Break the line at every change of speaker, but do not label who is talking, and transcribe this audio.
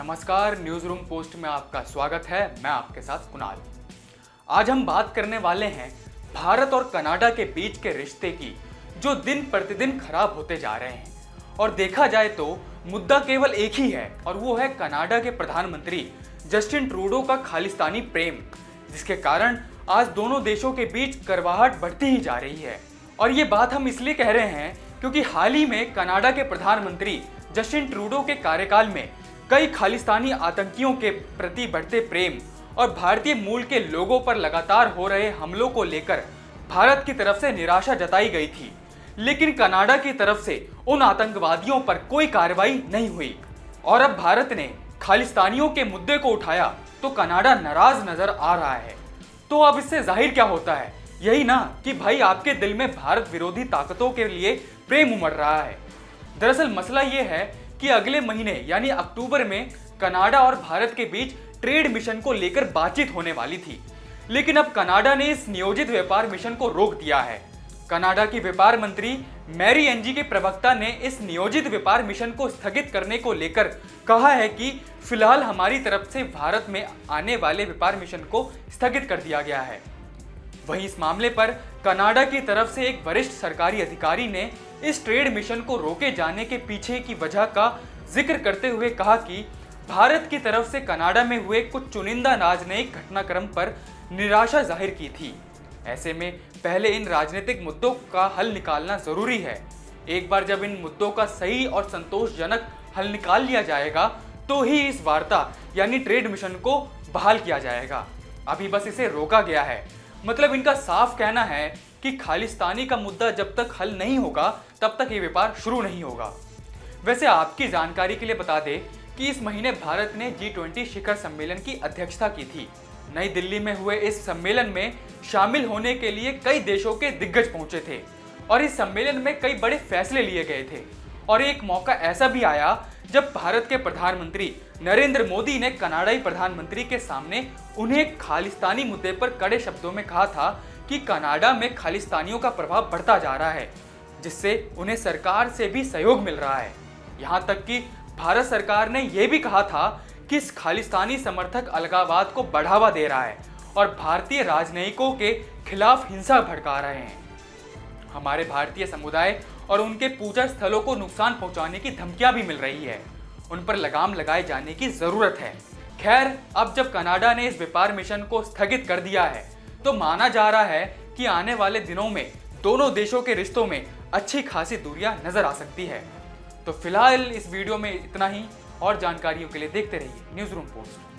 नमस्कार, news room post में आपका स्वागत है। मैं आपके साथ कुणाल। आज हम बात करने वाले हैं भारत और कनाडा के बीच के रिश्ते की, जो दिन प्रतिदिन खराब होते जा रहे हैं। और देखा जाए तो मुद्दा केवल एक ही है, और वो है कनाडा के प्रधानमंत्री जस्टिन ट्रूडो का खालिस्तानी प्रेम, जिसके कारण आज दोनों देशों के बीच कड़वाहट बढ़ती ही जा रही है। और ये बात हम इसलिए कह रहे हैं क्योंकि हाल ही में कनाडा के प्रधानमंत्री जस्टिन ट्रूडो के कार्यकाल में कई खालिस्तानी आतंकियों के प्रति बढ़ते प्रेम और भारतीय मूल के लोगों पर लगातार हो रहे हमलों को लेकर भारत की तरफ से निराशा जताई गई थी। लेकिन कनाडा की तरफ से उन आतंकवादियों पर कोई कार्रवाई नहीं हुई। और अब भारत ने खालिस्तानियों के मुद्दे को उठाया तो कनाडा नाराज नजर आ रहा है। तो अब इससे जाहिर क्या होता है? यही ना कि भाई आपके दिल में भारत विरोधी ताकतों के लिए प्रेम उमड़ रहा है। दरअसल मसला यह है कि अगले महीने यानी अक्टूबर में कनाडा और भारत के बीच ट्रेड मिशन को लेकर बातचीत होने वाली थी। लेकिन अब कनाडा ने इस नियोजित व्यापार मिशन को रोक दिया है। कनाडा की व्यापार मंत्री मैरी एनजी के प्रवक्ता ने इस नियोजित व्यापार मिशन को स्थगित करने को लेकर कहा है कि फिलहाल हमारी तरफ से भारत में आने वाले व्यापार मिशन को स्थगित कर दिया गया है। वहीं इस मामले पर कनाडा की तरफ से एक वरिष्ठ सरकारी अधिकारी ने इस ट्रेड मिशन को रोके जाने के पीछे की वजह का जिक्र करते हुए कहा कि भारत की तरफ से कनाडा में हुए कुछ चुनिंदा राजनयिक घटनाक्रम पर निराशा जाहिर की थी। ऐसे में पहले इन राजनीतिक मुद्दों का हल निकालना जरूरी है। एक बार जब इन मुद्दों का सही और संतोषजनक हल निकाल लिया जाएगा तो ही इस वार्ता यानी ट्रेड मिशन को बहाल किया जाएगा। अभी बस इसे रोका गया है। मतलब इनका साफ कहना है कि खालिस्तानी का मुद्दा जब तक हल नहीं होगा तब तक ये व्यापार शुरू नहीं होगा। वैसे आपकी जानकारी के लिए बता दें कि इस महीने भारत ने G20 शिखर सम्मेलन की अध्यक्षता की थी। नई दिल्ली में हुए इस सम्मेलन में शामिल होने के लिए कई देशों के दिग्गज पहुंचे थे और इस सम्मेलन में कई बड़े फैसले लिए गए थे। और एक मौका ऐसा भी आया जब भारत के प्रधानमंत्री नरेंद्र मोदी ने कनाडाई प्रधानमंत्री के सामने उन्हें खालिस्तानी मुद्दे पर कड़े शब्दों में कहा था कि कनाडा में खालिस्तानियों का प्रभाव बढ़ता जा रहा है, जिससे उन्हें सरकार से भी सहयोग मिल रहा है। यहाँ तक कि भारत सरकार ने यह भी कहा था कि इस खालिस्तानी समर्थक अलगाववाद को बढ़ावा दे रहा है और भारतीय राजनयिकों के खिलाफ हिंसा भड़का रहे हैं। हमारे भारतीय समुदाय और उनके पूजा स्थलों को नुकसान पहुंचाने की धमकियां भी मिल रही है। उन पर लगाम लगाए जाने की जरूरत है। खैर, अब जब कनाडा ने इस व्यापार मिशन को स्थगित कर दिया है तो माना जा रहा है कि आने वाले दिनों में दोनों देशों के रिश्तों में अच्छी खासी दूरियां नजर आ सकती है। तो फिलहाल इस वीडियो में इतना ही। और जानकारियों के लिए देखते रहिए न्यूज़ रूम पोस्ट।